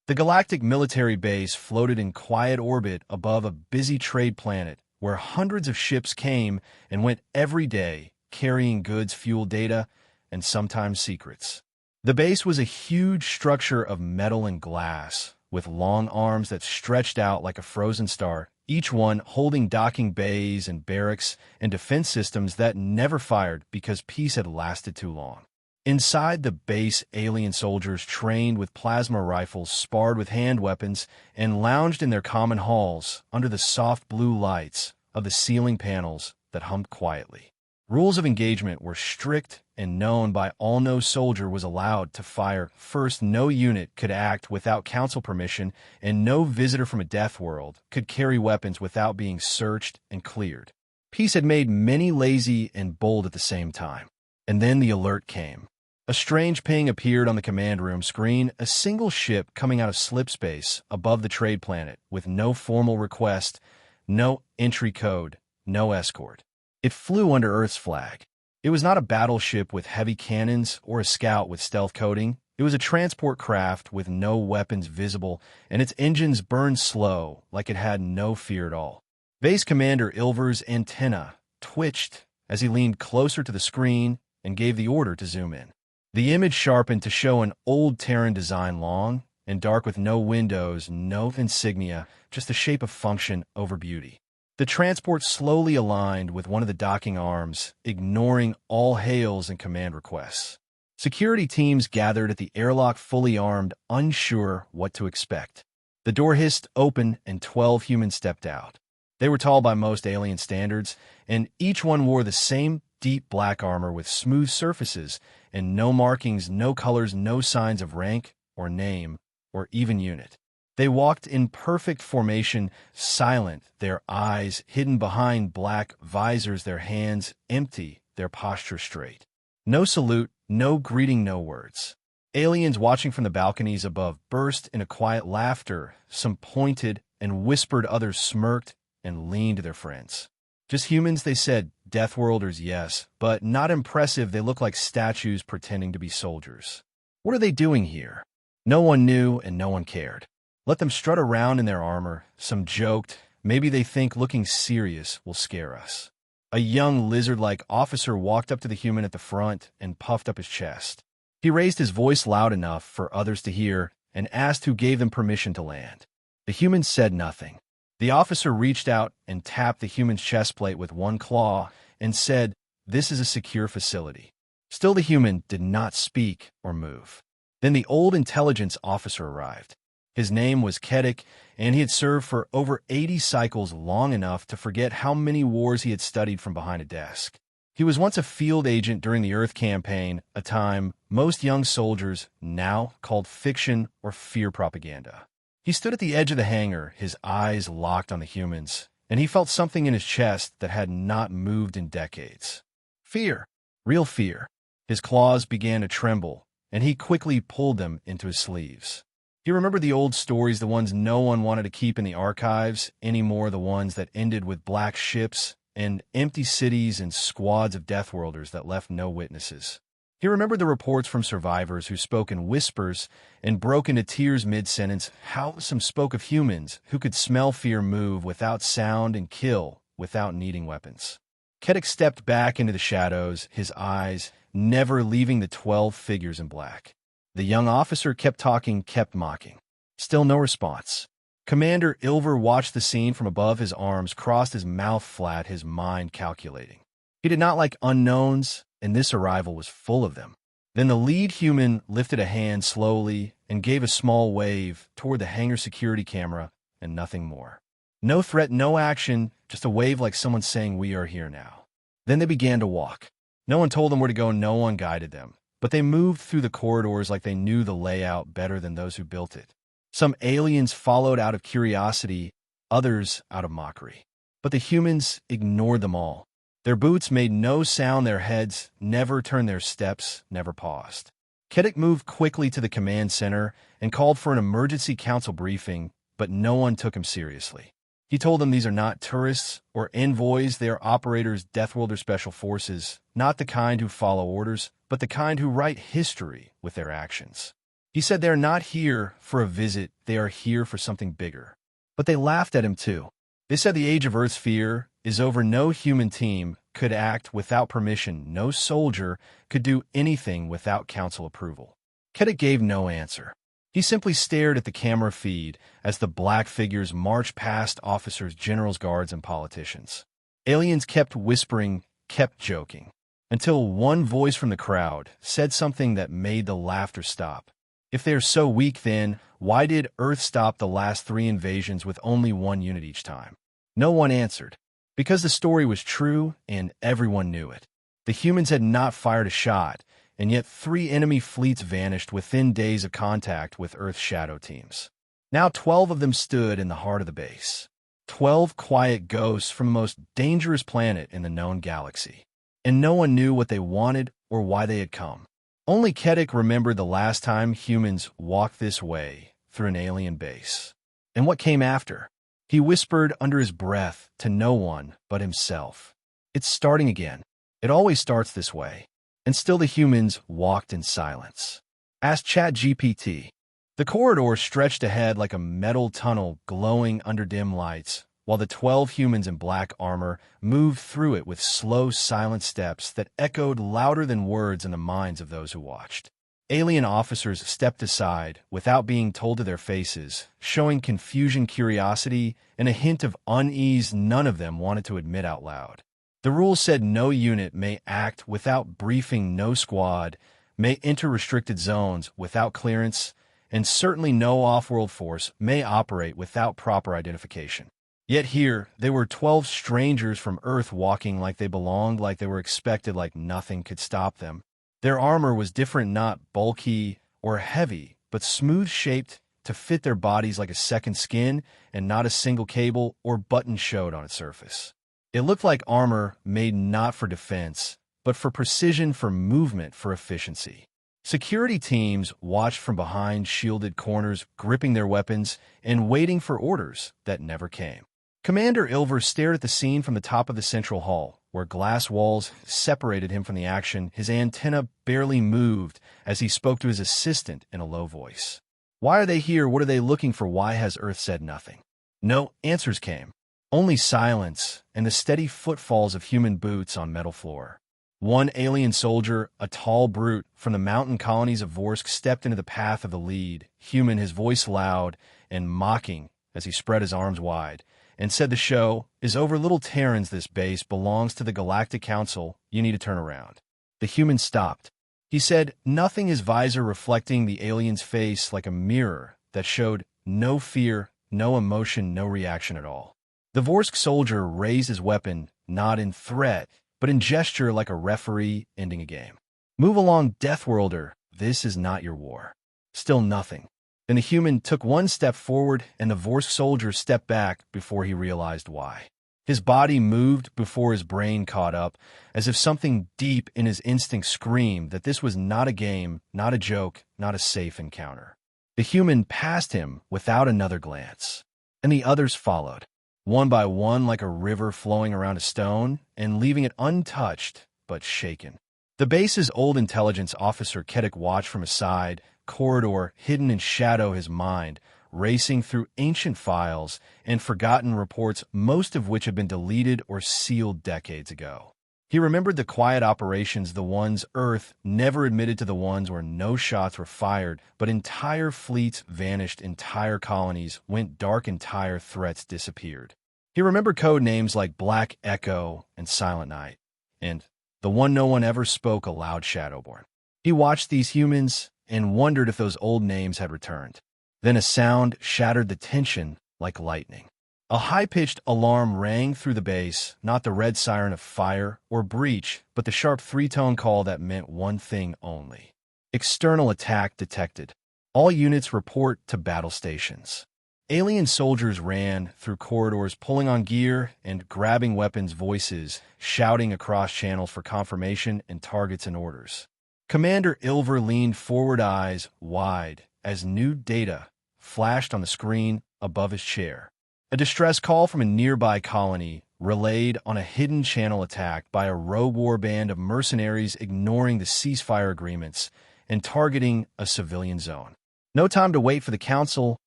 The Galactic military base floated in quiet orbit above a busy trade planet where hundreds of ships came and went every day, carrying goods, fuel, data, and sometimes secrets. The base was a huge structure of metal and glass, with long arms that stretched out like a frozen star, each one holding docking bays and barracks and defense systems that never fired because peace had lasted too long. Inside the base, alien soldiers trained with plasma rifles, sparred with hand weapons, and lounged in their common halls under the soft blue lights of the ceiling panels that hummed quietly. Rules of engagement were strict and known by all. No soldier was allowed to fire first, no unit could act without council permission, and no visitor from a death world could carry weapons without being searched and cleared. Peace had made many lazy and bold at the same time. And then the alert came. A strange ping appeared on the command room screen, a single ship coming out of slipspace above the trade planet with no formal request, no entry code, no escort. It flew under Earth's flag. It was not a battleship with heavy cannons or a scout with stealth coating. It was a transport craft with no weapons visible, and its engines burned slow, like it had no fear at all. Base Commander Ilver's antenna twitched as he leaned closer to the screen and gave the order to zoom in. The image sharpened to show an old Terran design, long and dark with no windows, no insignia, just the shape of function over beauty. The transport slowly aligned with one of the docking arms, ignoring all hails and command requests. Security teams gathered at the airlock, fully armed, unsure what to expect. The door hissed open and 12 humans stepped out. They were tall by most alien standards, and each one wore the same deep black armor with smooth surfaces and no markings, no colors, no signs of rank or name or even unit. They walked in perfect formation, silent, their eyes hidden behind black visors, their hands empty, their posture straight. No salute, no greeting, no words. Aliens watching from the balconies above burst into quiet laughter. Some pointed and whispered, others smirked and leaned to their friends. Just humans, they said. Deathworlders, yes, but not impressive. They look like statues pretending to be soldiers. What are they doing here? No one knew and no one cared. Let them strut around in their armor. Some joked, maybe they think looking serious will scare us. A young lizard-like officer walked up to the human at the front and puffed up his chest. He raised his voice loud enough for others to hear and asked who gave them permission to land. The human said nothing. The officer reached out and tapped the human's chest plate with one claw and said, "This is a secure facility." Still the human did not speak or move. Then the old intelligence officer arrived. His name was Kedik, and he had served for over 80 cycles, long enough to forget how many wars he had studied from behind a desk. He was once a field agent during the Earth campaign, a time most young soldiers now called fiction or fear propaganda. He stood at the edge of the hangar, his eyes locked on the humans, and he felt something in his chest that had not moved in decades. Fear. Real fear. His claws began to tremble, and he quickly pulled them into his sleeves. He remembered the old stories, the ones no one wanted to keep in the archives anymore, the ones that ended with black ships and empty cities and squads of Deathworlders that left no witnesses. He remembered the reports from survivors who spoke in whispers and broke into tears mid-sentence, how some spoke of humans who could smell fear move without sound and kill without needing weapons. Kedik stepped back into the shadows, his eyes never leaving the 12 figures in black. The young officer kept talking, kept mocking. Still no response. Commander Ilver watched the scene from above, his arms crossed, his mouth flat, his mind calculating. He did not like unknowns, and this arrival was full of them. Then the lead human lifted a hand slowly and gave a small wave toward the hangar security camera, and nothing more. No threat, no action, just a wave like someone saying, "We are here now." Then they began to walk. No one told them where to go, no one guided them. But they moved through the corridors like they knew the layout better than those who built it. Some aliens followed out of curiosity, others out of mockery. But the humans ignored them all. Their boots made no sound, their heads never turned, their steps never paused. Kedik moved quickly to the command center and called for an emergency council briefing, but no one took him seriously. He told them these are not tourists or envoys, they are operators, Deathworlder Special Forces, not the kind who follow orders, but the kind who write history with their actions. He said they are not here for a visit, they are here for something bigger. But they laughed at him too. They said the age of Earth's fear is over. No human team could act without permission. No soldier could do anything without council approval. Kedek gave no answer. He simply stared at the camera feed as the black figures marched past officers, generals, guards, and politicians. Aliens kept whispering, kept joking, until one voice from the crowd said something that made the laughter stop. If they are so weak, then why did Earth stop the last 3 invasions with only 1 unit each time? No one answered. Because the story was true and everyone knew it. The humans had not fired a shot, and yet 3 enemy fleets vanished within days of contact with Earth's shadow teams. Now 12 of them stood in the heart of the base. 12 quiet ghosts from the most dangerous planet in the known galaxy. And no one knew what they wanted or why they had come. Only Kedek remembered the last time humans walked this way through an alien base. And what came after? He whispered under his breath to no one but himself. It's starting again. It always starts this way. And still the humans walked in silence. Asked ChatGPT. The corridor stretched ahead like a metal tunnel glowing under dim lights, while the 12 humans in black armor moved through it with slow, silent steps that echoed louder than words in the minds of those who watched. Alien officers stepped aside without being told to their faces, showing confusion, curiosity, and a hint of unease none of them wanted to admit out loud. The rules said no unit may act without briefing, no squad may enter restricted zones without clearance, and certainly no off-world force may operate without proper identification. Yet here, they were 12 strangers from Earth walking like they belonged, like they were expected, like nothing could stop them. Their armor was different, not bulky or heavy, but smooth-shaped to fit their bodies like a second skin, and not a single cable or button showed on its surface. It looked like armor made not for defense, but for precision, for movement, for efficiency. Security teams watched from behind shielded corners, gripping their weapons and waiting for orders that never came. Commander Ilver stared at the scene from the top of the central hall, where glass walls separated him from the action. His antenna barely moved as he spoke to his assistant in a low voice. Why are they here? What are they looking for? Why has Earth said nothing? No answers came. Only silence and the steady footfalls of human boots on metal floor. One alien soldier, a tall brute from the mountain colonies of Vorsk, stepped into the path of the lead, human, his voice loud and mocking as he spread his arms wide, and said, "The show is over, little Terrans. This base belongs to the Galactic Council. You need to turn around." The human stopped. He said, nothing, his visor reflecting the alien's face like a mirror that showed no fear, no emotion, no reaction at all. The Vorsk soldier raised his weapon, not in threat, but in gesture like a referee ending a game. "Move along, Deathworlder. This is not your war." Still nothing. Then the human took one step forward, and the Vorsk soldier stepped back before he realized why. His body moved before his brain caught up, as if something deep in his instinct screamed that this was not a game, not a joke, not a safe encounter. The human passed him without another glance, and the others followed, one by one like a river flowing around a stone and leaving it untouched but shaken. The base's old intelligence officer Kedek watched from a side corridor, hidden in shadow, his mind racing through ancient files and forgotten reports, most of which had been deleted or sealed decades ago. He remembered the quiet operations, the ones Earth never admitted to, the ones where no shots were fired, but entire fleets vanished, entire colonies went dark, entire threats disappeared. He remembered code names like Black Echo and Silent Night, and the one no one ever spoke aloud, Shadowborn. He watched these humans and wondered if those old names had returned. Then a sound shattered the tension like lightning. A high-pitched alarm rang through the base, not the red siren of fire or breach, but the sharp 3-tone call that meant one thing only. External attack detected. All units report to battle stations. Alien soldiers ran through corridors, pulling on gear and grabbing weapons, voices shouting across channels for confirmation and targets and orders. Commander Ilver leaned forward, eyes wide, as new data flashed on the screen above his chair. A distress call from a nearby colony relayed on a hidden channel attacked by a rogue war band of mercenaries ignoring the ceasefire agreements and targeting a civilian zone. No time to wait for the council,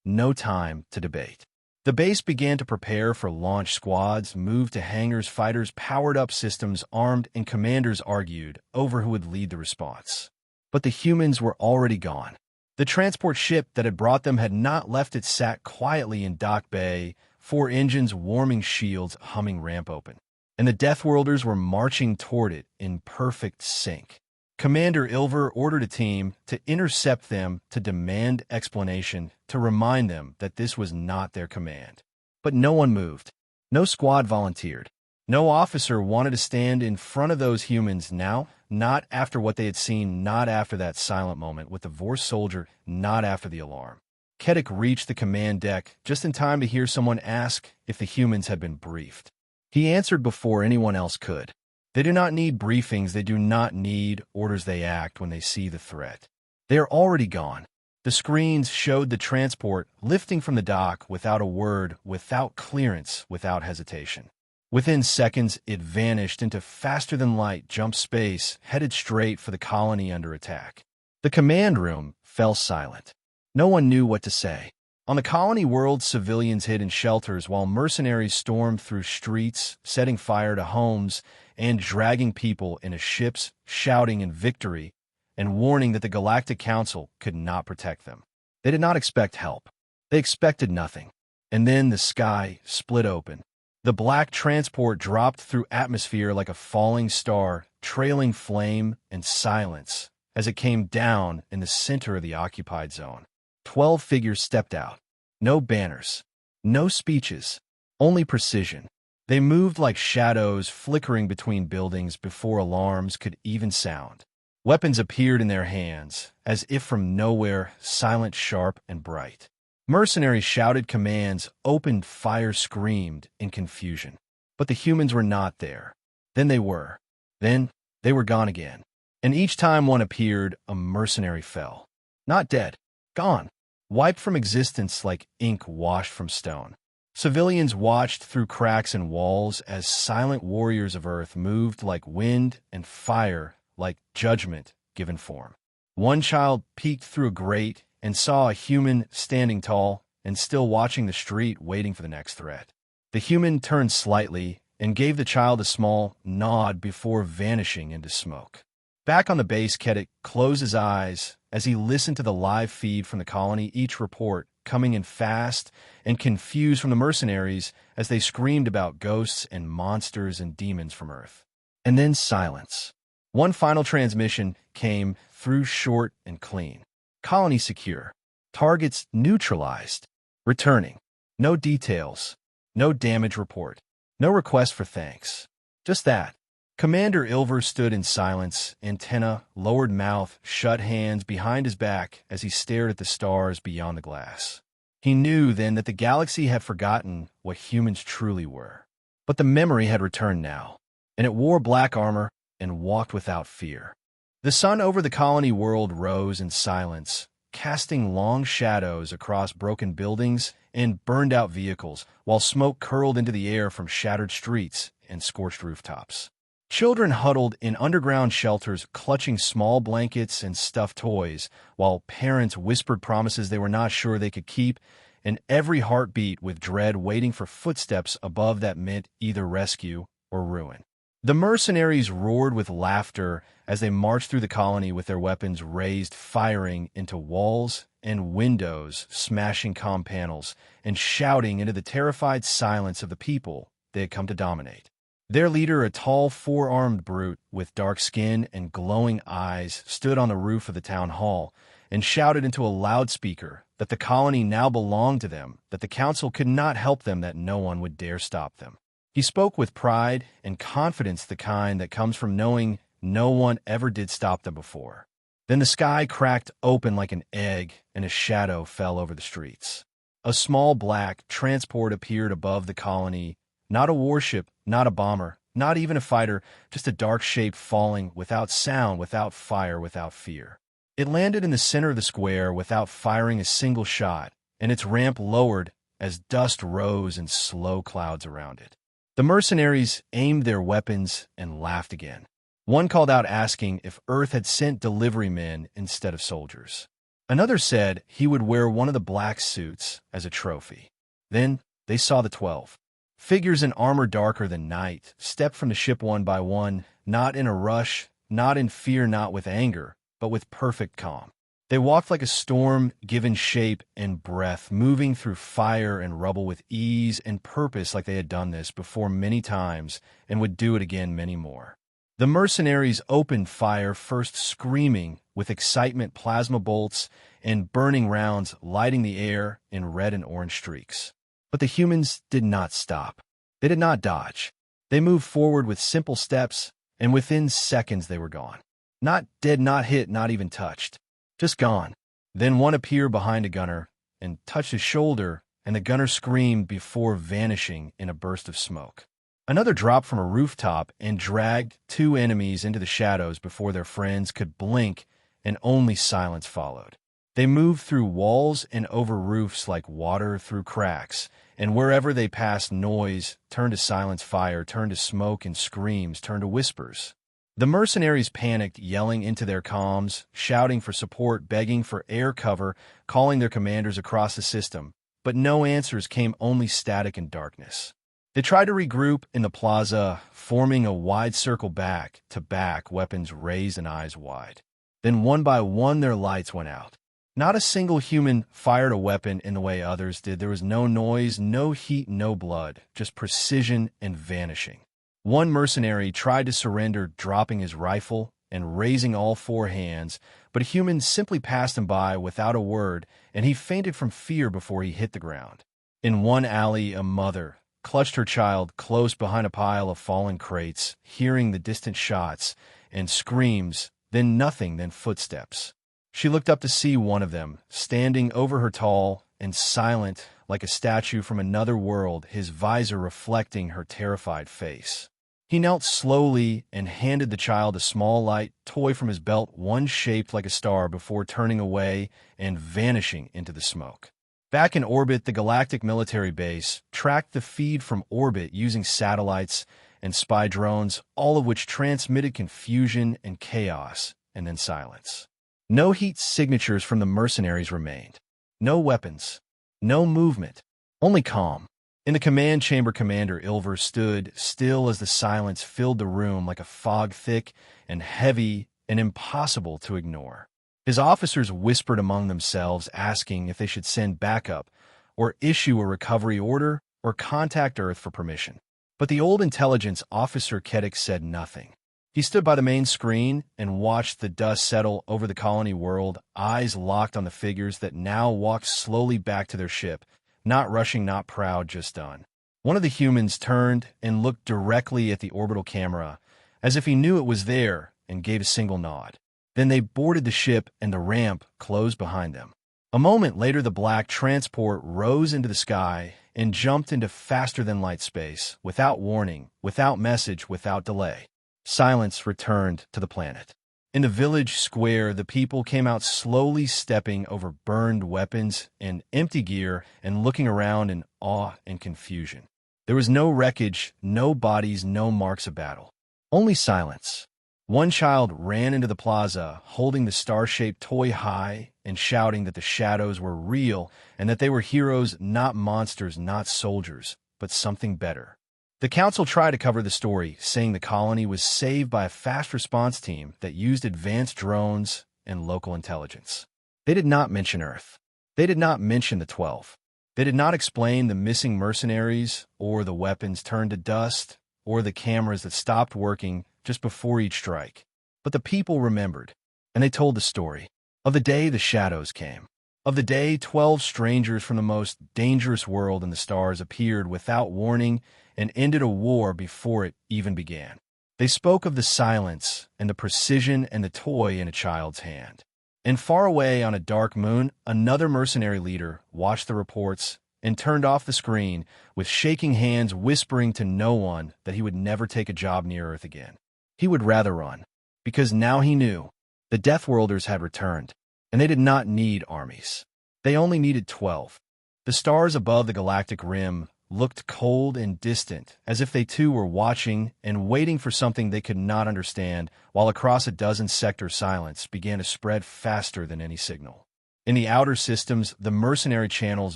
no time to debate. The base began to prepare for launch. Squads moved to hangars, fighters powered up, systems armed, and commanders argued over who would lead the response. But the humans were already gone. The transport ship that had brought them had not left. It sat quietly in dock bay, 4 engines warming, shields humming, ramp open. And the Deathworlders were marching toward it in perfect sync. Commander Ilver ordered a team to intercept them, to demand explanation, to remind them that this was not their command. But no one moved. No squad volunteered. No officer wanted to stand in front of those humans now, not after what they had seen, not after that silent moment with the Vorse soldier, not after the alarm. Kedek reached the command deck just in time to hear someone ask if the humans had been briefed. He answered before anyone else could. They do not need briefings, they do not need orders, they act when they see the threat. They are already gone. The screens showed the transport lifting from the dock without a word, without clearance, without hesitation. Within seconds, it vanished into faster-than-light jump space, headed straight for the colony under attack. The command room fell silent. No one knew what to say. On the colony world, civilians hid in shelters while mercenaries stormed through streets, setting fire to homes and dragging people into ships, shouting in victory and warning that the Galactic Council could not protect them. They did not expect help. They expected nothing. And then the sky split open. The black transport dropped through atmosphere like a falling star, trailing flame and silence as it came down in the center of the occupied zone. 12 figures stepped out. No banners, no speeches, only precision. They moved like shadows flickering between buildings before alarms could even sound. Weapons appeared in their hands, as if from nowhere, silent, sharp, and bright. Mercenaries shouted commands, opened fire, screamed in confusion. But the humans were not there. Then they were. Then they were gone again. And each time one appeared, a mercenary fell. Not dead. Gone. Wiped from existence like ink washed from stone. Civilians watched through cracks in walls as silent warriors of Earth moved like wind and fire, like judgment given form. One child peeked through a grate and saw a human standing tall and still watching the street, waiting for the next threat. The human turned slightly and gave the child a small nod before vanishing into smoke. Back on the base, Kedek closed his eyes as he listened to the live feed from the colony, each report coming in fast and confused from the mercenaries as they screamed about ghosts and monsters and demons from Earth. And then silence. One final transmission came through, short and clean. Colony secure. Targets neutralized. Returning. No details. No damage report. No request for thanks. Just that. Commander Ilver stood in silence, antenna, lowered mouth, shut hands behind his back as he stared at the stars beyond the glass. He knew then that the galaxy had forgotten what humans truly were. But the memory had returned now, and it wore black armor and walked without fear. The sun over the colony world rose in silence, casting long shadows across broken buildings and burned-out vehicles, while smoke curled into the air from shattered streets and scorched rooftops. Children huddled in underground shelters, clutching small blankets and stuffed toys, while parents whispered promises they were not sure they could keep, and every heart beat with dread, waiting for footsteps above that meant either rescue or ruin. The mercenaries roared with laughter as they marched through the colony with their weapons raised, firing into walls and windows, smashing comm panels, and shouting into the terrified silence of the people they had come to dominate. Their leader, a tall, four-armed brute with dark skin and glowing eyes, stood on the roof of the town hall and shouted into a loudspeaker that the colony now belonged to them, that the council could not help them, that no one would dare stop them. He spoke with pride and confidence, the kind that comes from knowing no one ever did stop them before. Then the sky cracked open like an egg, and a shadow fell over the streets. A small black transport appeared above the colony, not a warship, not a bomber, not even a fighter, just a dark shape falling without sound, without fire, without fear. It landed in the center of the square without firing a single shot, and its ramp lowered as dust rose in slow clouds around it. The mercenaries aimed their weapons and laughed again. One called out asking if Earth had sent delivery men instead of soldiers. Another said he would wear one of the black suits as a trophy. Then they saw the 12. Figures in armor darker than night stepped from the ship one by one, not in a rush, not in fear, not with anger, but with perfect calm. They walked like a storm given shape and breath, moving through fire and rubble with ease and purpose like they had done this before many times and would do it again many more. The mercenaries opened fire, first screaming with excitement, plasma bolts and burning rounds lighting the air in red and orange streaks. But the humans did not stop. They did not dodge. They moved forward with simple steps, and within seconds they were gone. Not dead, not hit, not even touched. Just gone. Then one appeared behind a gunner and touched his shoulder, and the gunner screamed before vanishing in a burst of smoke. Another dropped from a rooftop and dragged two enemies into the shadows before their friends could blink, and only silence followed. They moved through walls and over roofs like water through cracks, and wherever they passed, noise turned to silence, fire turned to smoke, and screams turned to whispers. The mercenaries panicked, yelling into their comms, shouting for support, begging for air cover, calling their commanders across the system, but no answers came, only static and darkness. They tried to regroup in the plaza, forming a wide circle back to back, weapons raised and eyes wide. Then one by one their lights went out. Not a single human fired a weapon in the way others did. There was no noise, no heat, no blood, just precision and vanishing. One mercenary tried to surrender, dropping his rifle and raising all four hands, but a human simply passed him by without a word, and he fainted from fear before he hit the ground. In one alley, a mother clutched her child close behind a pile of fallen crates, hearing the distant shots and screams, then nothing, then footsteps. She looked up to see one of them, standing over her, tall and silent like a statue from another world, his visor reflecting her terrified face. He knelt slowly and handed the child a small light toy from his belt, one shaped like a star, before turning away and vanishing into the smoke. Back in orbit, the Galactic military base tracked the feed from orbit using satellites and spy drones, all of which transmitted confusion and chaos, and then silence. No heat signatures from the mercenaries remained. No weapons. No movement. Only calm. In the command chamber, Commander Ilver stood still as the silence filled the room like a fog, thick and heavy and impossible to ignore. His officers whispered among themselves, asking if they should send backup or issue a recovery order or contact Earth for permission. But the old intelligence officer Kedek said nothing. He stood by the main screen and watched the dust settle over the colony world, eyes locked on the figures that now walked slowly back to their ship, not rushing, not proud, just done. One of the humans turned and looked directly at the orbital camera, as if he knew it was there, and gave a single nod. Then they boarded the ship and the ramp closed behind them. A moment later, the black transport rose into the sky and jumped into faster-than-light space, without warning, without message, without delay. Silence returned to the planet. In the village square, the people came out slowly, stepping over burned weapons and empty gear and looking around in awe and confusion. There was no wreckage, no bodies, no marks of battle. Only silence. One child ran into the plaza, holding the star-shaped toy high and shouting that the shadows were real and that they were heroes, not monsters, not soldiers, but something better. The council tried to cover the story, saying the colony was saved by a fast response team that used advanced drones and local intelligence. They did not mention Earth. They did not mention the 12. They did not explain the missing mercenaries or the weapons turned to dust or the cameras that stopped working just before each strike. But the people remembered, and they told the story of the day the shadows came, of the day 12 strangers from the most dangerous world in the stars appeared without warning and ended a war before it even began. They spoke of the silence and the precision and the toy in a child's hand. And far away on a dark moon, another mercenary leader watched the reports and turned off the screen with shaking hands, whispering to no one that he would never take a job near Earth again. He would rather run, because now he knew the Deathworlders had returned, and they did not need armies. They only needed 12. The stars above the galactic rim looked cold and distant, as if they too were watching and waiting for something they could not understand, while across a dozen sectors silence began to spread faster than any signal. In the outer systems, the mercenary channels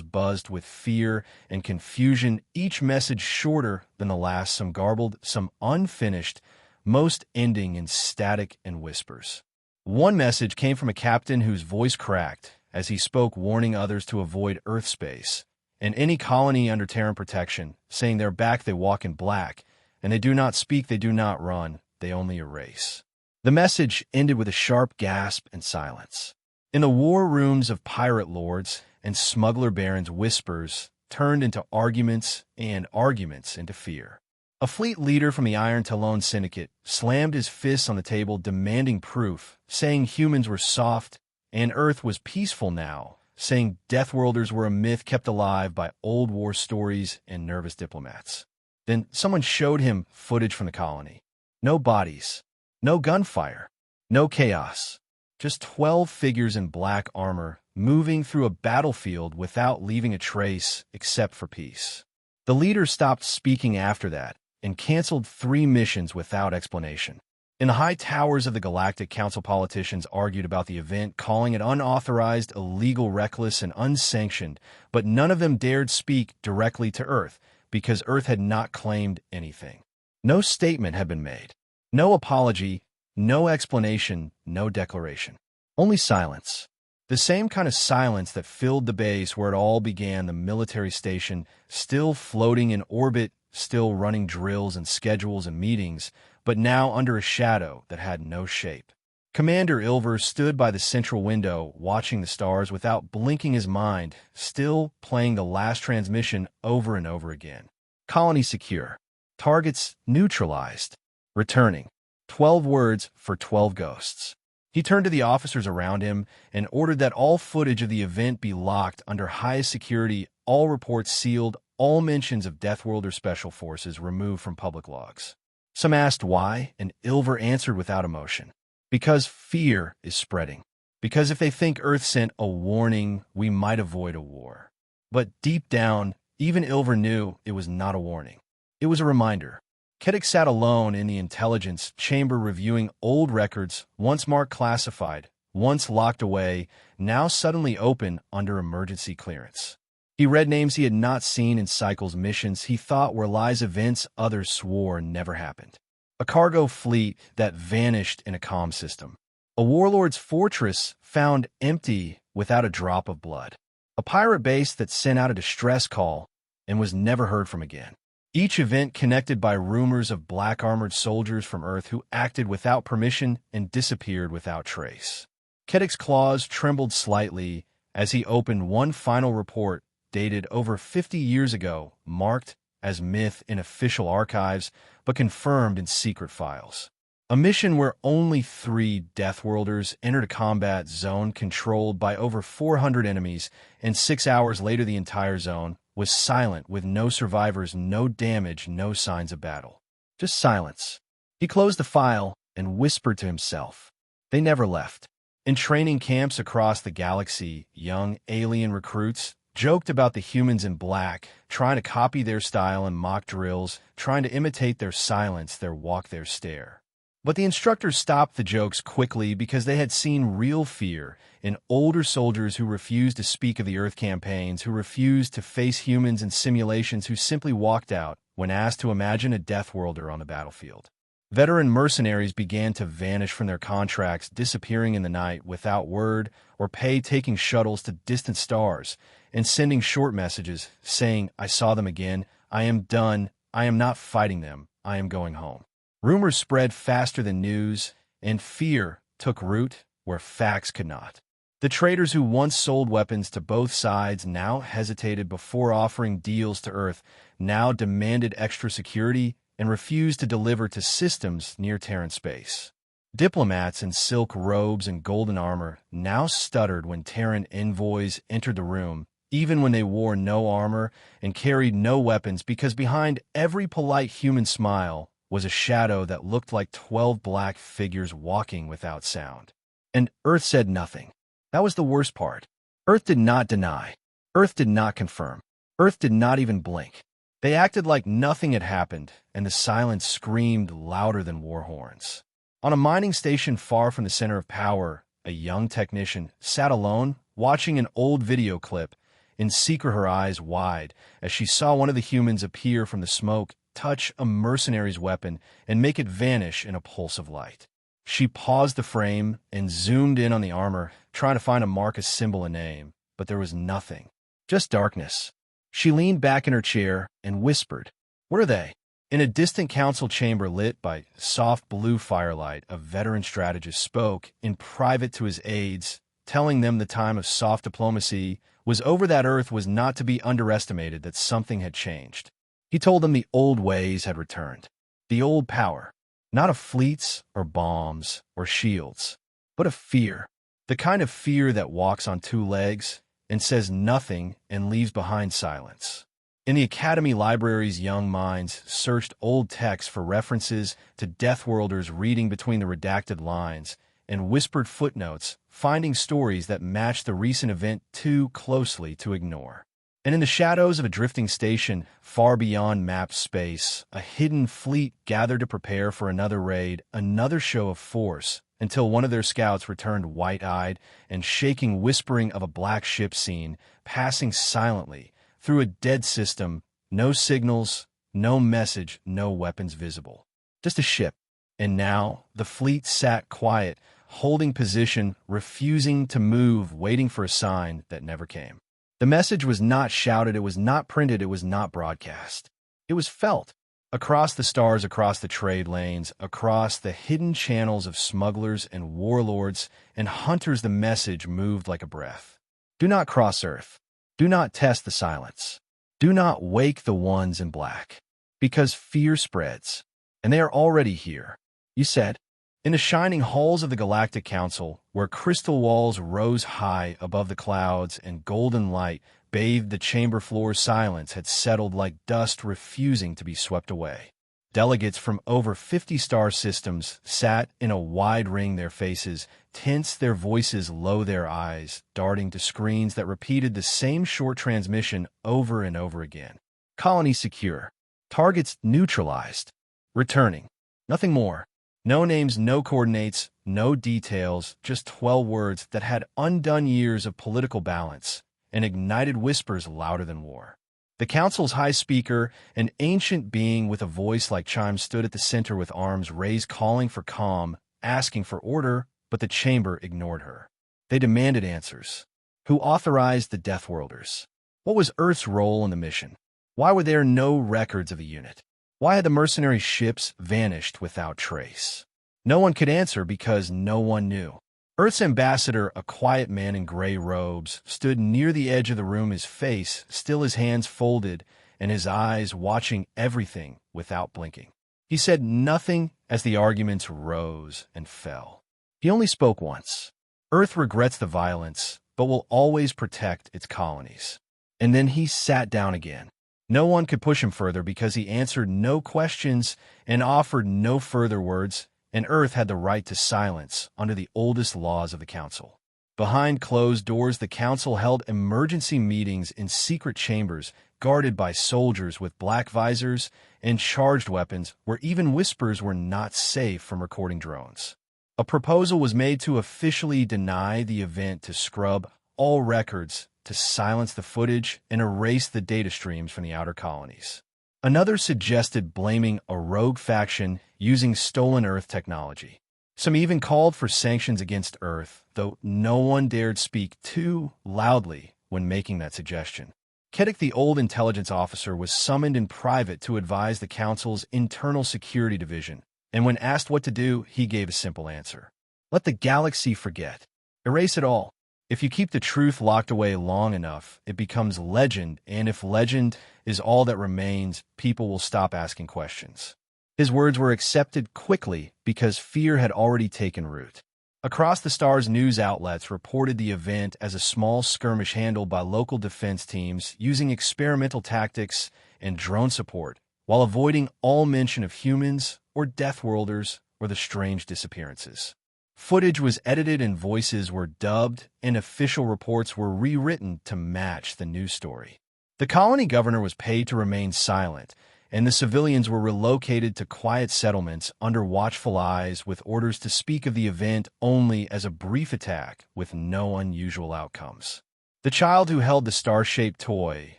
buzzed with fear and confusion, each message shorter than the last, some garbled, some unfinished, most ending in static and whispers. One message came from a captain whose voice cracked as he spoke, warning others to avoid Earth space and any colony under Terran protection, saying they're back, they walk in black, and they do not speak, they do not run, they only erase. The message ended with a sharp gasp and silence. In the war rooms of pirate lords and smuggler barons, whispers turned into arguments and arguments into fear. A fleet leader from the Iron Talon Syndicate slammed his fists on the table, demanding proof, saying humans were soft and Earth was peaceful now, saying Deathworlders were a myth kept alive by old war stories and nervous diplomats. Then someone showed him footage from the colony. No bodies, no gunfire, no chaos. Just 12 figures in black armor moving through a battlefield without leaving a trace except for peace. The leader stopped speaking after that and canceled 3 missions without explanation. In the high towers of the Galactic, Council politicians argued about the event, calling it unauthorized, illegal, reckless, and unsanctioned, but none of them dared speak directly to Earth because Earth had not claimed anything. No statement had been made. No apology. No explanation, no declaration. Only silence. The same kind of silence that filled the base where it all began, the military station, still floating in orbit, still running drills and schedules and meetings, but now under a shadow that had no shape. Commander Ilver stood by the central window, watching the stars without blinking his mind, still playing the last transmission over and over again. Colony secure. Targets neutralized. Returning. 12 words for 12 ghosts. He turned to the officers around him and ordered that all footage of the event be locked under highest security, all reports sealed, all mentions of Deathworlder special forces removed from public logs. Some asked why, and Ilver answered without emotion. Because fear is spreading. Because if they think Earth sent a warning, we might avoid a war. But deep down, even Ilver knew it was not a warning. It was a reminder. Kedek sat alone in the intelligence chamber reviewing old records, once marked classified, once locked away, now suddenly open under emergency clearance. He read names he had not seen in Cycle's missions he thought were lies, events others swore never happened. A cargo fleet that vanished in a comm system. A warlord's fortress found empty without a drop of blood. A pirate base that sent out a distress call and was never heard from again. Each event connected by rumors of black-armored soldiers from Earth who acted without permission and disappeared without trace. Kedek's claws trembled slightly as he opened one final report dated over 50 years ago, marked as myth in official archives, but confirmed in secret files. A mission where only 3 Deathworlders entered a combat zone controlled by over 400 enemies, and 6 hours later the entire zone was silent, with no survivors, no damage, no signs of battle. Just silence. He closed the file and whispered to himself. They never left. In training camps across the galaxy, young alien recruits joked about the humans in black, trying to copy their style in mock drills, trying to imitate their silence, their walk, their stare. But the instructors stopped the jokes quickly because they had seen real fear in older soldiers who refused to speak of the Earth campaigns, who refused to face humans in simulations, who simply walked out when asked to imagine a Deathworlder on the battlefield. Veteran mercenaries began to vanish from their contracts, disappearing in the night without word or pay, taking shuttles to distant stars and sending short messages saying, "I saw them again. I am done. I am not fighting them. I am going home." Rumors spread faster than news, and fear took root where facts could not. The traders who once sold weapons to both sides now hesitated before offering deals to Earth, now demanded extra security, and refused to deliver to systems near Terran space. Diplomats in silk robes and golden armor now stuttered when Terran envoys entered the room, even when they wore no armor and carried no weapons, because behind every polite human smile was a shadow that looked like 12 black figures walking without sound. And Earth said nothing. That was the worst part. Earth did not deny. Earth did not confirm. Earth did not even blink. They acted like nothing had happened, and the silence screamed louder than war horns. On a mining station far from the center of power, a young technician, sat alone, watching an old video clip, in secret her eyes wide, as she saw one of the humans appear from the smoke, touch a mercenary's weapon, and make it vanish in a pulse of light. She paused the frame and zoomed in on the armor, trying to find a mark, a symbol, a name, but there was nothing. Just darkness. She leaned back in her chair and whispered, "What are they?" In a distant council chamber lit by soft blue firelight, a veteran strategist spoke in private to his aides, telling them the time of soft diplomacy was over, that Earth was not to be underestimated, that something had changed. He told them the old ways had returned. The old power, not of fleets or bombs or shields, but of fear. The kind of fear that walks on two legs and says nothing and leaves behind silence. In the Academy library's young minds searched old texts for references to Deathworlders, reading between the redacted lines, and whispered footnotes, finding stories that matched the recent event too closely to ignore. And in the shadows of a drifting station far beyond mapped space, a hidden fleet gathered to prepare for another raid, another show of force, until one of their scouts returned white-eyed and shaking, whispering of a black ship seen, passing silently through a dead system, no signals, no message, no weapons visible. Just a ship. And now the fleet sat quiet, holding position, refusing to move, waiting for a sign that never came. The message was not shouted, it was not printed, it was not broadcast. It was felt. Across the stars, across the trade lanes, across the hidden channels of smugglers and warlords and hunters, the message moved like a breath. Do not cross Earth. Do not test the silence. Do not wake the ones in black. Because fear spreads, and they are already here. You said, in the shining halls of the Galactic Council, where crystal walls rose high above the clouds and golden light bathed the chamber floor, silence had settled like dust, refusing to be swept away. Delegates from over 50 star systems sat in a wide ring, their faces tense, their voices low, their eyes darting to screens that repeated the same short transmission over and over again. Colony secure. Targets neutralized. Returning. Nothing more. No names, no coordinates, no details, just 12 words that had undone years of political balance and ignited whispers louder than war. The council's high speaker, an ancient being with a voice like chimes, stood at the center with arms raised, calling for calm, asking for order, but the chamber ignored her. They demanded answers. Who authorized the Deathworlders? What was Earth's role in the mission? Why were there no records of the unit? Why had the mercenary ships vanished without trace? No one could answer because no one knew. Earth's ambassador, a quiet man in gray robes, stood near the edge of the room, his face still, his hands folded, and his eyes watching everything without blinking. He said nothing as the arguments rose and fell. He only spoke once. Earth regrets the violence, but will always protect its colonies. And then he sat down again. No one could push him further because he answered no questions and offered no further words, and Earth had the right to silence under the oldest laws of the Council. Behind closed doors, the Council held emergency meetings in secret chambers guarded by soldiers with black visors and charged weapons, where even whispers were not safe from recording drones. A proposal was made to officially deny the event, to scrub all records, to silence the footage and erase the data streams from the outer colonies. Another suggested blaming a rogue faction using stolen Earth technology. Some even called for sanctions against Earth, though no one dared speak too loudly when making that suggestion. Kedek, the old intelligence officer, was summoned in private to advise the Council's internal security division, and when asked what to do, he gave a simple answer. Let the galaxy forget. Erase it all. If you keep the truth locked away long enough, it becomes legend, and if legend is all that remains, people will stop asking questions. His words were accepted quickly because fear had already taken root. Across the stars, news outlets reported the event as a small skirmish handled by local defense teams using experimental tactics and drone support, while avoiding all mention of humans or Deathworlders or the strange disappearances. Footage was edited and voices were dubbed, and official reports were rewritten to match the news story. The colony governor was paid to remain silent, and the civilians were relocated to quiet settlements under watchful eyes with orders to speak of the event only as a brief attack with no unusual outcomes. The child who held the star-shaped toy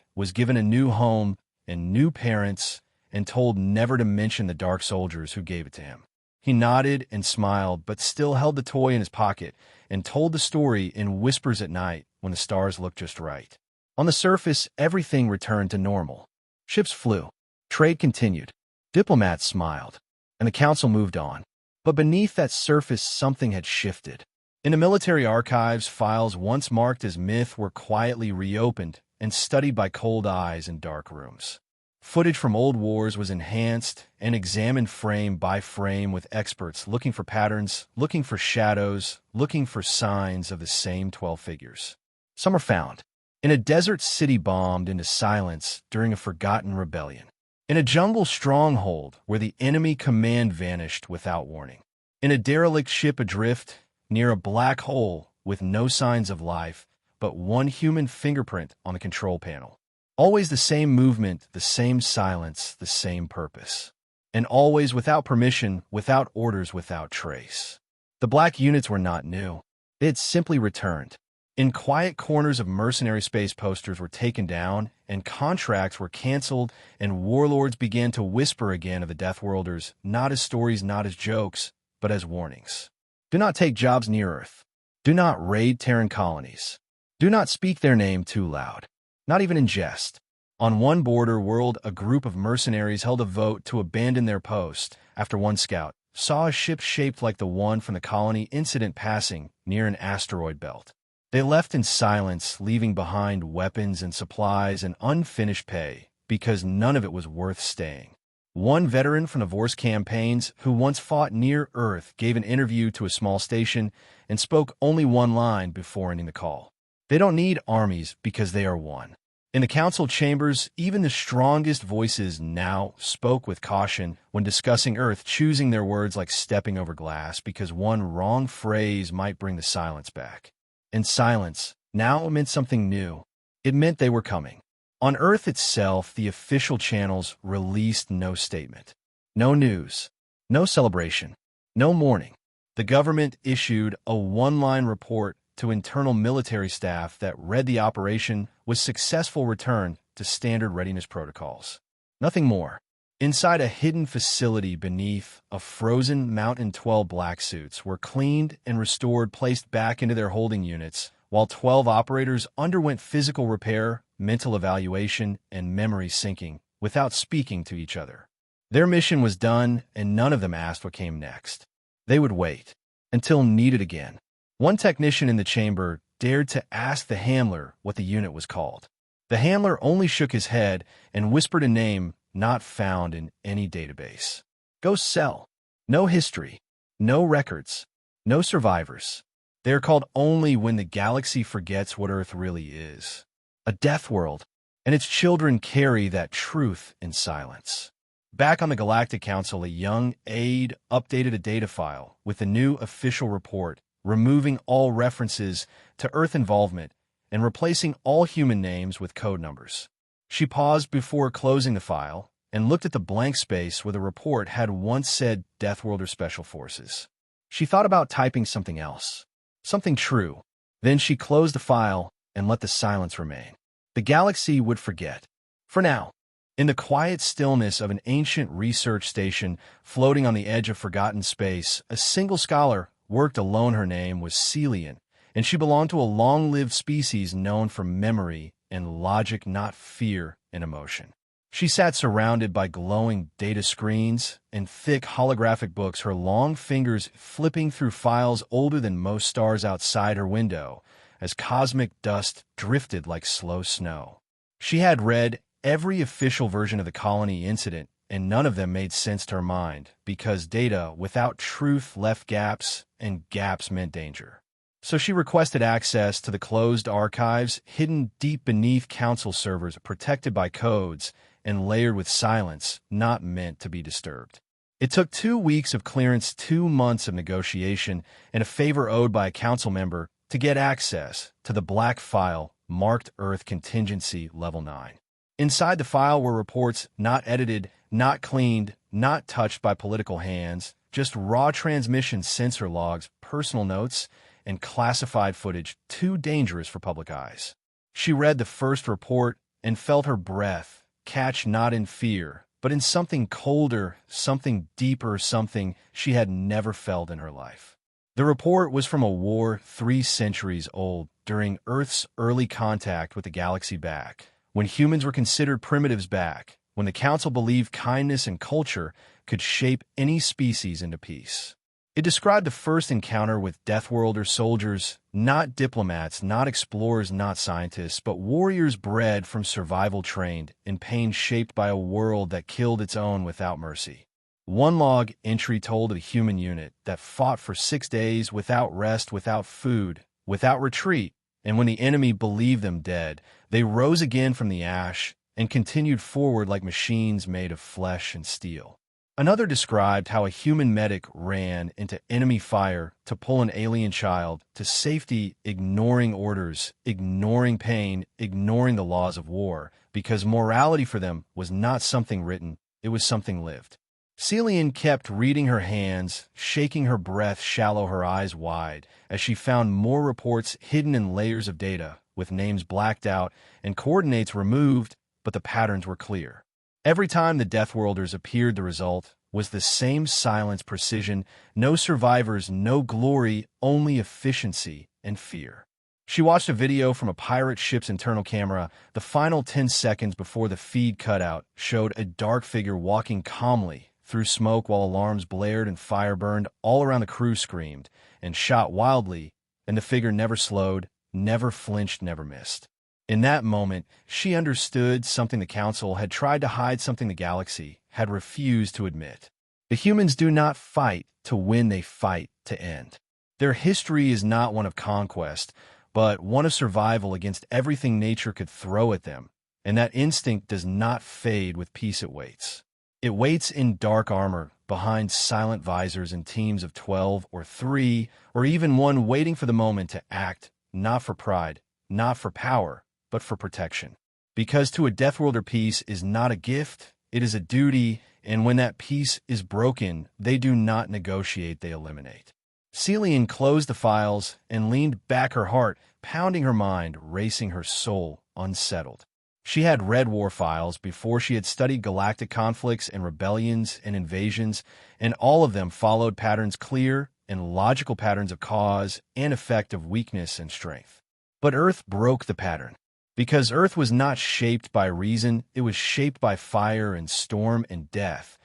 was given a new home and new parents and told never to mention the dark soldiers who gave it to him. He nodded and smiled, but still held the toy in his pocket and told the story in whispers at night when the stars looked just right. On the surface, everything returned to normal. Ships flew. Trade continued. Diplomats smiled. And the council moved on. But beneath that surface, something had shifted. In the military archives, files once marked as myth were quietly reopened and studied by cold eyes in dark rooms. Footage from old wars was enhanced and examined frame by frame with experts looking for patterns, looking for shadows, looking for signs of the same 12 figures. Some are found in a desert city bombed into silence during a forgotten rebellion, in a jungle stronghold where the enemy command vanished without warning, in a derelict ship adrift near a black hole with no signs of life but one human fingerprint on the control panel. Always the same movement, the same silence, the same purpose. And always without permission, without orders, without trace. The black units were not new. They had simply returned. In quiet corners of mercenary space, posters were taken down, and contracts were canceled, and warlords began to whisper again of the Deathworlders, not as stories, not as jokes, but as warnings. Do not take jobs near Earth. Do not raid Terran colonies. Do not speak their name too loud. Not even in jest. On one border world, a group of mercenaries held a vote to abandon their post after one scout saw a ship shaped like the one from the colony incident passing near an asteroid belt. They left in silence, leaving behind weapons and supplies and unfinished pay because none of it was worth staying. One veteran from the Vorse campaigns who once fought near Earth gave an interview to a small station and spoke only one line before ending the call. They don't need armies because they are one. In the council chambers, even the strongest voices now spoke with caution when discussing Earth, choosing their words like stepping over glass because one wrong phrase might bring the silence back. And silence now meant something new. It meant they were coming. On Earth itself, the official channels released no statement. No news. No celebration. No mourning. The government issued a one-line report to internal military staff that read the operation was successful return to standard readiness protocols. Nothing more. Inside a hidden facility beneath a frozen mountain, 12 black suits were cleaned and restored, placed back into their holding units, while 12 operators underwent physical repair, mental evaluation, and memory syncing without speaking to each other. Their mission was done, and none of them asked what came next. They would wait until needed again. One technician in the chamber dared to ask the handler what the unit was called. The handler only shook his head and whispered a name not found in any database. Ghost Cell. No history. No records. No survivors. They are called only when the galaxy forgets what Earth really is. A death world, and its children carry that truth in silence. Back on the Galactic Council, a young aide updated a data file with a new official report, removing all references to Earth involvement and replacing all human names with code numbers. She paused before closing the file and looked at the blank space where the report had once said Deathworlders Special Forces. She thought about typing something else, something true. Then she closed the file and let the silence remain. The galaxy would forget. For now. In the quiet stillness of an ancient research station floating on the edge of forgotten space, a single scholar worked alone. Her name was Celian, and she belonged to a long-lived species known for memory and logic, not fear and emotion. She sat surrounded by glowing data screens and thick holographic books, her long fingers flipping through files older than most stars outside her window as cosmic dust drifted like slow snow. She had read every official version of the colony incident, and none of them made sense to her mind because data without truth left gaps, and gaps meant danger. So she requested access to the closed archives hidden deep beneath council servers, protected by codes and layered with silence not meant to be disturbed. It took 2 weeks of clearance, 2 months of negotiation, and a favor owed by a council member to get access to the black file marked Earth Contingency Level 9. Inside the file were reports not edited, not cleaned, not touched by political hands, just raw transmission sensor logs, personal notes, and classified footage too dangerous for public eyes. She read the first report and felt her breath catch not in fear, but in something colder, something deeper, something she had never felt in her life. The report was from a war 3 centuries old, during Earth's early contact with the galaxy back, when humans were considered primitives back, when the Council believed kindness and culture could shape any species into peace. It described the first encounter with Deathworlders soldiers, not diplomats, not explorers, not scientists, but warriors bred from survival trained in pain shaped by a world that killed its own without mercy. One log entry told of a human unit that fought for 6 days without rest, without food, without retreat, and when the enemy believed them dead, they rose again from the ash and continued forward like machines made of flesh and steel. Another described how a human medic ran into enemy fire to pull an alien child to safety, ignoring orders, ignoring pain, ignoring the laws of war, because morality for them was not something written, it was something lived. Celian kept reading her hands, shaking her breath shallow, her eyes wide, as she found more reports hidden in layers of data, with names blacked out and coordinates removed, but the patterns were clear. Every time the Deathworlders appeared, the result was the same silence, precision, no survivors, no glory, only efficiency and fear. She watched a video from a pirate ship's internal camera. The final 10 seconds before the feed cut out showed a dark figure walking calmly through smoke while alarms blared and fire burned. All around the crew screamed and shot wildly, and the figure never slowed, never flinched, never missed. In that moment, she understood something the Council had tried to hide, something the galaxy had refused to admit. The humans do not fight to win, they fight to end. Their history is not one of conquest, but one of survival against everything nature could throw at them, and that instinct does not fade with peace. It waits. It waits in dark armor, behind silent visors, in teams of 12 or 3, or even one, waiting for the moment to act, not for pride, not for power, but for protection. Because to a Deathworlder, peace is not a gift, it is a duty, and when that peace is broken, they do not negotiate, they eliminate. Celian closed the files and leaned back, her heart pounding, her mind racing, her soul unsettled. She had read war files before. She had studied galactic conflicts and rebellions and invasions, and all of them followed patterns, clear and logical patterns of cause and effect, of weakness and strength. But Earth broke the pattern. Because Earth was not shaped by reason, it was shaped by fire and storm and death,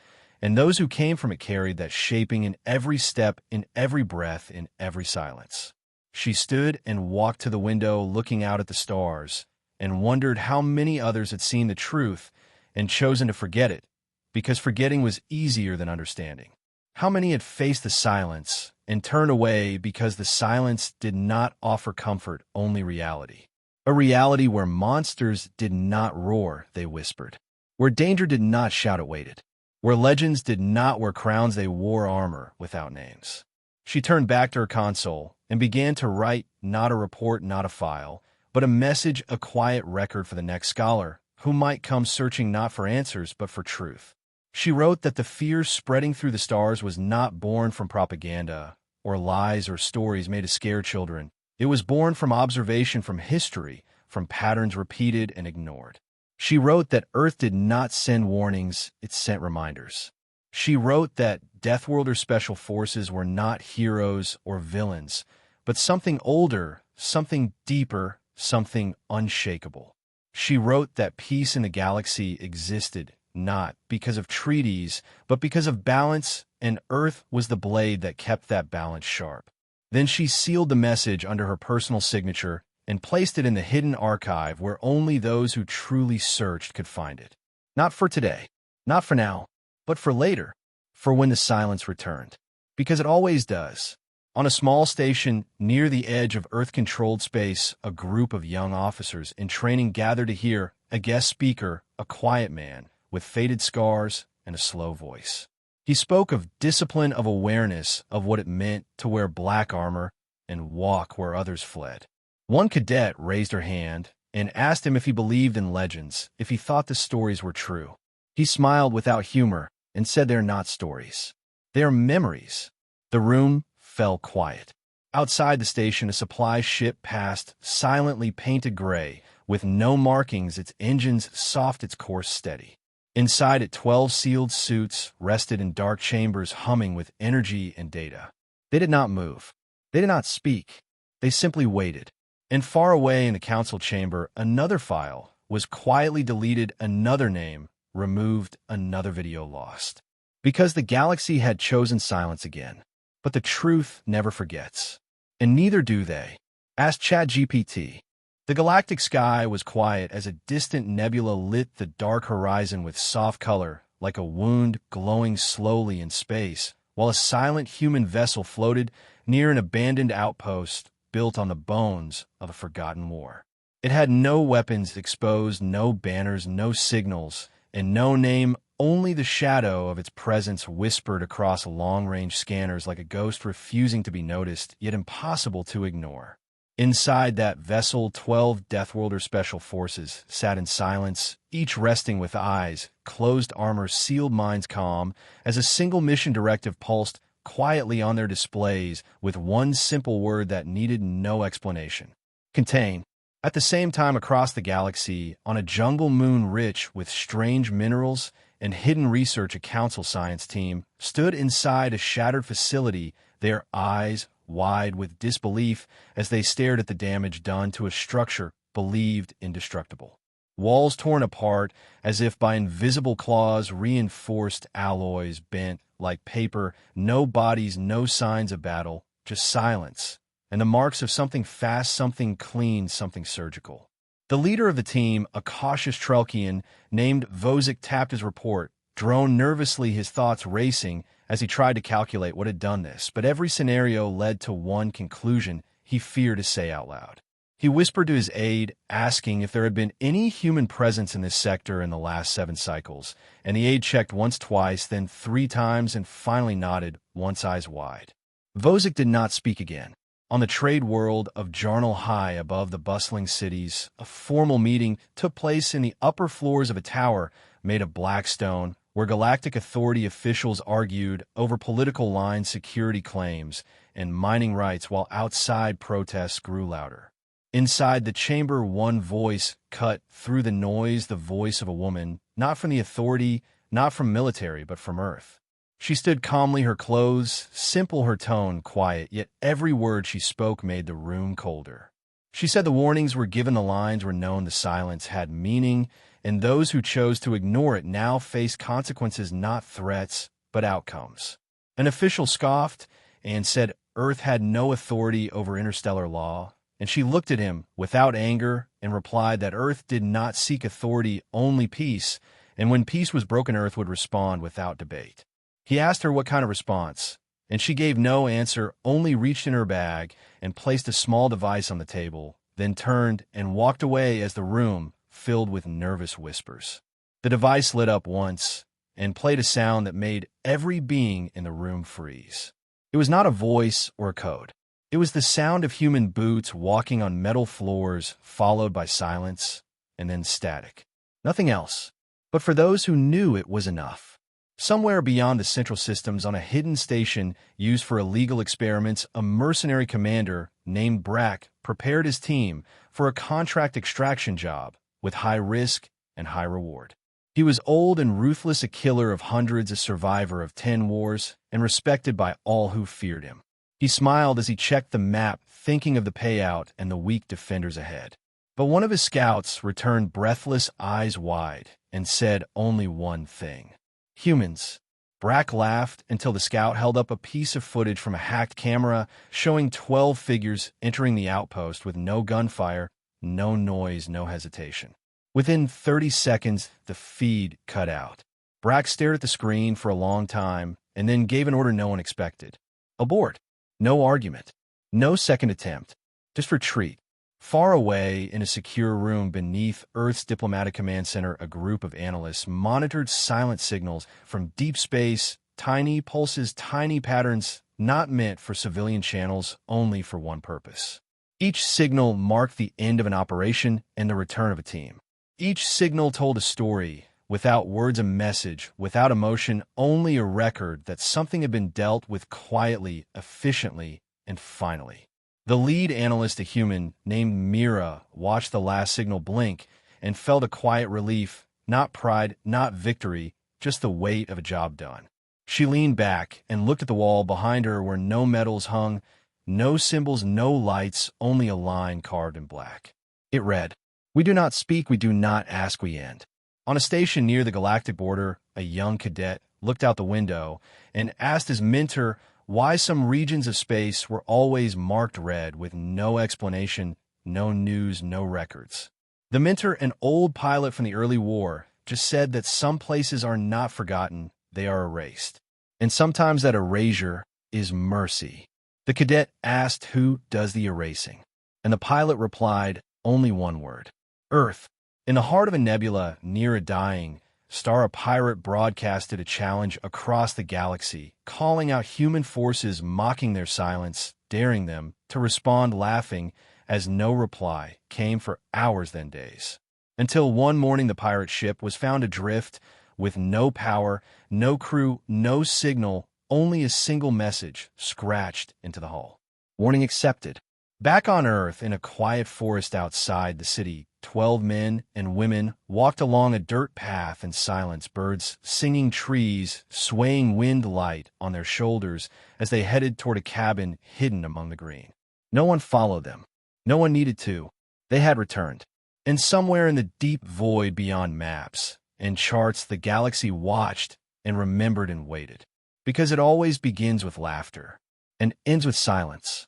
and those who came from it carried that shaping in every step, in every breath, in every silence. She stood and walked to the window, looking out at the stars, and wondered how many others had seen the truth and chosen to forget it, because forgetting was easier than understanding. How many had faced the silence and turned away because the silence did not offer comfort, only reality. A reality where monsters did not roar, they whispered. Where danger did not shout, it waited. Where legends did not wear crowns, they wore armor without names. She turned back to her console and began to write, not a report, not a file, but a message, a quiet record for the next scholar who might come searching not for answers but for truth. She wrote that the fear spreading through the stars was not born from propaganda or lies or stories made to scare children. It was born from observation, from history, from patterns repeated and ignored. She wrote that Earth did not send warnings, it sent reminders. She wrote that Deathworlder special forces were not heroes or villains, but something older, something deeper, something unshakable. She wrote that peace in the galaxy existed not because of treaties, but because of balance, and Earth was the blade that kept that balance sharp. Then she sealed the message under her personal signature and placed it in the hidden archive where only those who truly searched could find it. Not for today, not for now, but for later, for when the silence returned. Because it always does. On a small station near the edge of Earth-controlled space, a group of young officers in training gathered to hear a guest speaker, a quiet man with faded scars and a slow voice. He spoke of discipline, of awareness of what it meant to wear black armor and walk where others fled. One cadet raised her hand and asked him if he believed in legends, if he thought the stories were true. He smiled without humor and said they're not stories. They are memories. The room fell quiet. Outside the station, a supply ship passed, silently painted gray, with no markings, its engines soft, its course steady. Inside it, 12 sealed suits rested in dark chambers humming with energy and data. They did not move. They did not speak. They simply waited. And far away in the council chamber, another file was quietly deleted, another name removed, another video lost. Because the galaxy had chosen silence again. But the truth never forgets. And neither do they. Asked ChatGPT. The galactic sky was quiet as a distant nebula lit the dark horizon with soft color, like a wound glowing slowly in space, while a silent human vessel floated near an abandoned outpost built on the bones of a forgotten war. It had no weapons exposed, no banners, no signals, and no name, only the shadow of its presence whispered across long-range scanners like a ghost refusing to be noticed, yet impossible to ignore. Inside that vessel, 12 Deathworlders special forces sat in silence, each resting with eyes, closed armor, sealed minds calm, as a single mission directive pulsed quietly on their displays with one simple word that needed no explanation. Contain. At the same time, across the galaxy, on a jungle moon rich with strange minerals and hidden research, a council science team stood inside a shattered facility, their eyes wide with disbelief as they stared at the damage done to a structure believed indestructible. Walls torn apart as if by invisible claws, reinforced alloys bent like paper, no bodies, no signs of battle, just silence, and the marks of something fast, something clean, something surgical. The leader of the team, a cautious Trelkian named Vozik, tapped his report, droned nervously, his thoughts racing as he tried to calculate what had done this, but every scenario led to one conclusion he feared to say out loud. He whispered to his aide, asking if there had been any human presence in this sector in the last 7 cycles, and the aide checked once, twice, then 3 times, and finally nodded, once eyes wide. Vozik did not speak again. On the trade world of Jarnal High above the bustling cities, a formal meeting took place in the upper floors of a tower made of black stone, where Galactic Authority officials argued over political line security claims and mining rights, while outside protests grew louder. Inside the chamber, one voice cut through the noise, the voice of a woman, not from the Authority, not from military, but from Earth. She stood calmly, her clothes simple, her tone quiet, yet every word she spoke made the room colder. She said the warnings were given, the lines were known, the silence had meaning, and those who chose to ignore it now faced consequences, not threats, but outcomes. An official scoffed and said Earth had no authority over interstellar law, and she looked at him without anger and replied that Earth did not seek authority, only peace, and when peace was broken, Earth would respond without debate. He asked her what kind of response, and she gave no answer, only reached in her bag and placed a small device on the table, then turned and walked away as the room filled with nervous whispers. The device lit up once and played a sound that made every being in the room freeze. It was not a voice or a code. It was the sound of human boots walking on metal floors, followed by silence and then static. Nothing else. But for those who knew, it was enough. Somewhere beyond the central systems, on a hidden station used for illegal experiments, a mercenary commander named Brack prepared his team for a contract extraction job with high risk and high reward. He was old and ruthless, a killer of hundreds, a survivor of 10 wars, and respected by all who feared him. He smiled as he checked the map, thinking of the payout and the weak defenders ahead. But one of his scouts returned, breathless, eyes wide, and said only one thing. Humans. Brack laughed until the scout held up a piece of footage from a hacked camera showing 12 figures entering the outpost with no gunfire, no noise, no hesitation. Within 30 seconds, the feed cut out. Brack stared at the screen for a long time and then gave an order no one expected. Abort. No argument. No second attempt. Just retreat. Far away in a secure room beneath Earth's diplomatic command center, a group of analysts monitored silent signals from deep space, tiny pulses, tiny patterns not meant for civilian channels, only for one purpose. Each signal marked the end of an operation and the return of a team. Each signal told a story, without words a message, without emotion, only a record that something had been dealt with quietly, efficiently, and finally. The lead analyst, a human named Mira, watched the last signal blink and felt a quiet relief, not pride, not victory, just the weight of a job done. She leaned back and looked at the wall behind her where no medals hung, no symbols, no lights, only a line carved in black. It read, "We do not speak, we do not ask, we end." On a station near the galactic border, a young cadet looked out the window and asked his mentor why some regions of space were always marked red with no explanation, no news, no records. The mentor, an old pilot from the early war, just said that some places are not forgotten, they are erased. And sometimes that erasure is mercy. The cadet asked who does the erasing, and the pilot replied only one word: Earth. In the heart of a nebula near a dying star, a pirate broadcasted a challenge across the galaxy, calling out human forces, mocking their silence, daring them to respond, laughing, as no reply came for hours then days. Until one morning the pirate ship was found adrift with no power, no crew, no signal, only a single message scratched into the hull. Warning accepted. Back on Earth, in a quiet forest outside the city, 12 men and women walked along a dirt path in silence, birds singing, trees swaying, wind light on their shoulders as they headed toward a cabin hidden among the green. No one followed them. No one needed to. They had returned. And somewhere in the deep void beyond maps and charts, the galaxy watched and remembered and waited. Because it always begins with laughter and ends with silence.